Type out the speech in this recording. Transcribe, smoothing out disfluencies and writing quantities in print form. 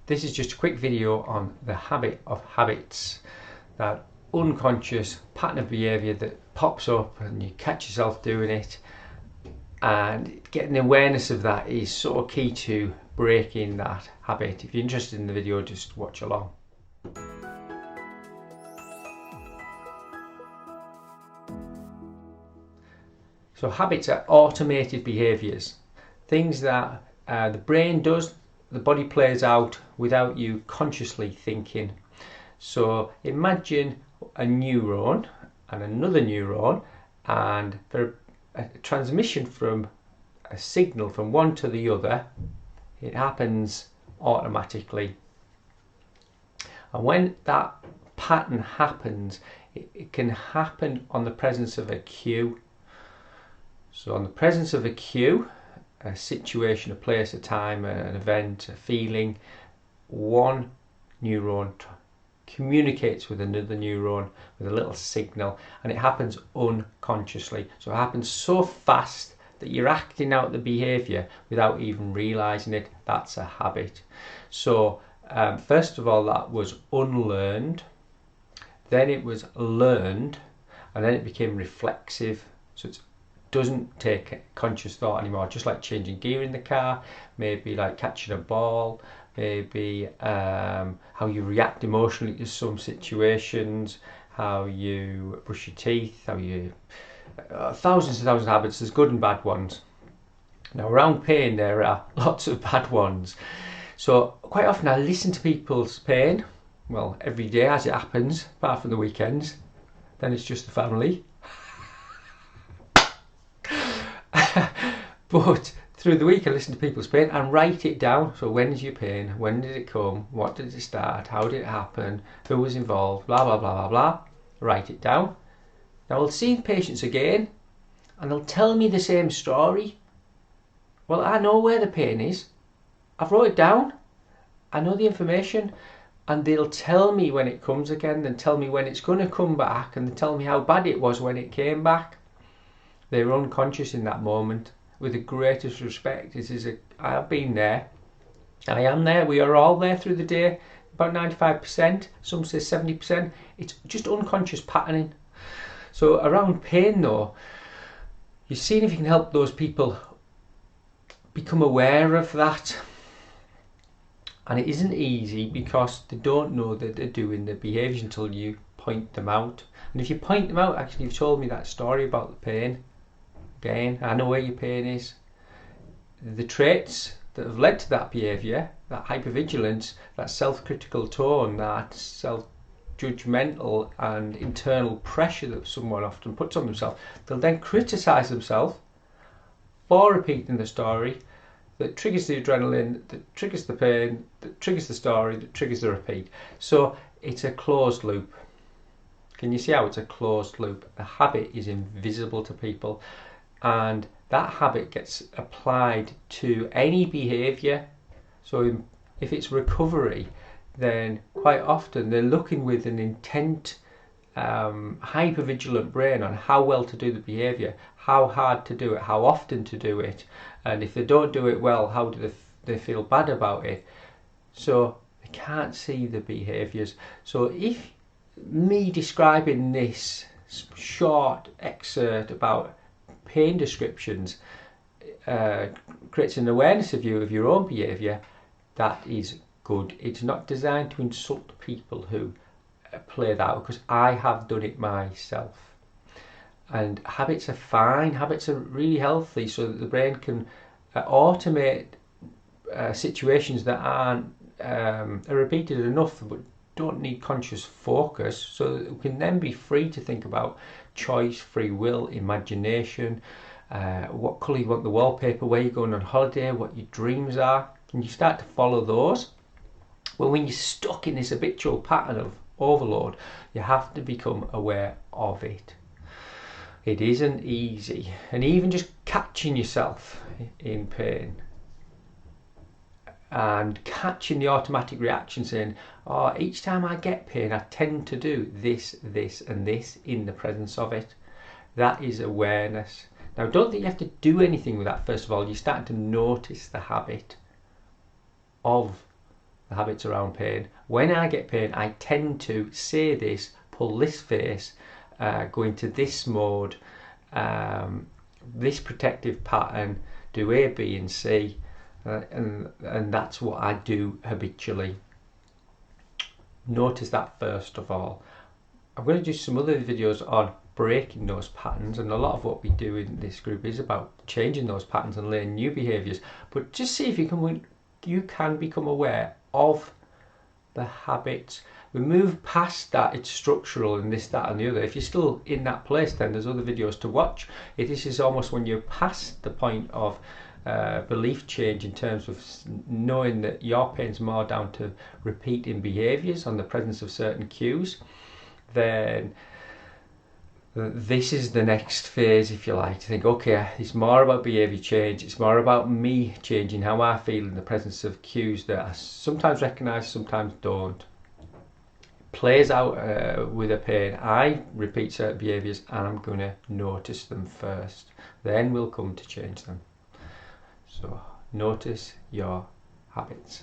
This is just a quick video on the habit of habits, that unconscious pattern of behaviour that pops up and you catch yourself doing it, and getting awareness of that is so key to breaking that habit. If you're interested in the video, just watch along. So habits are automated behaviours, things that the brain does, the body plays out without you consciously thinking. So imagine a neuron and another neuron, and for a transmission from a signal from one to the other, it happens automatically. And when that pattern happens, it can happen on the presence of a cue. So on the presence of a cue, a situation, a place, a time, an event, a feeling, one neuron communicates with another neuron with a little signal, and it happens unconsciously. So it happens so fast that you're acting out the behaviour without even realising it. That's a habit. So first of all, that was unlearned, then it was learned, and then it became reflexive. So it doesn't take conscious thought anymore, just like changing gear in the car, maybe like catching a ball, maybe how you react emotionally to some situations, how you brush your teeth, how you thousands and thousands of habits. There's good and bad ones. Now around pain there are lots of bad ones. So quite often I listen to people's pain, well, every day as it happens, apart from the weekends, then it's just the family. But through the week I listen to people's pain and write it down. So when is your pain? When did it come? What did it start? How did it happen? Who was involved? Blah, blah, blah, blah, blah. Write it down. Now I'll see patients again and they'll tell me the same story. Well, I know where the pain is. I've wrote it down. I know the information, and they'll tell me when it comes again, then tell me when it's going to come back, and they tell me how bad it was when it came back. They're unconscious in that moment. With the greatest respect, I have been there. I am there. We are all there through the day. About 95%, some say 70%. It's just unconscious patterning. So around pain though, you're seeing if you can help those people become aware of that. And it isn't easy because they don't know that they're doing the behaviours until you point them out. And if you point them out, actually you've told me that story about the pain. Again, I know where your pain is. The traits that have led to that behaviour, that hypervigilance, that self-critical tone, that self-judgmental and internal pressure that someone often puts on themselves, they'll then criticise themselves for repeating the story that triggers the adrenaline, that triggers the pain, that triggers the story, that triggers the repeat. So it's a closed loop. Can you see how it's a closed loop? The habit is invisible to people, and that habit gets applied to any behaviour. So if it's recovery, then quite often they're looking with an intent, hypervigilant brain on how well to do the behaviour, how hard to do it, how often to do it, and if they don't do it well, how do they feel bad about it. So they can't see the behaviours. So if me describing this short excerpt about pain descriptions creates an awareness of you of your own behaviour, that is good. It's not designed to insult people who play that out, because I have done it myself. And habits are fine, habits are really healthy, so that the brain can automate situations that aren't are repeated enough but don't need conscious focus, so that we can then be free to think about choice, free will, imagination, what colour you want the wallpaper, where you're going on holiday, what your dreams are, and you start to follow those. Well, when you're stuck in this habitual pattern of overload, you have to become aware of it. It isn't easy, and even just catching yourself in pain and catching the automatic reaction saying, oh, each time I get pain I tend to do this, this and this in the presence of it. That is awareness. Now don't think you have to do anything with that. First of all, you're starting to notice the habit of the habits around pain. When I get pain, I tend to say this, pull this face, go into this mode, this protective pattern, do A, B and C, and that's what I do habitually. Notice that first of all. I'm going to do some other videos on breaking those patterns, and a lot of what we do in this group is about changing those patterns and learning new behaviours. But just see if you can become aware of the habits. We move past that, it's structural and this, that and the other. If you're still in that place, then there's other videos to watch. This is almost when you're past the point of belief change, in terms of knowing that your pain's more down to repeating behaviours on the presence of certain cues. Then this is the next phase, if you like, to think, okay, it's more about behaviour change, it's more about me changing how I feel in the presence of cues that I sometimes recognise, sometimes don't. It plays out with a pain. I repeat certain behaviours and I'm going to notice them first, then we'll come to change them. So notice your habits.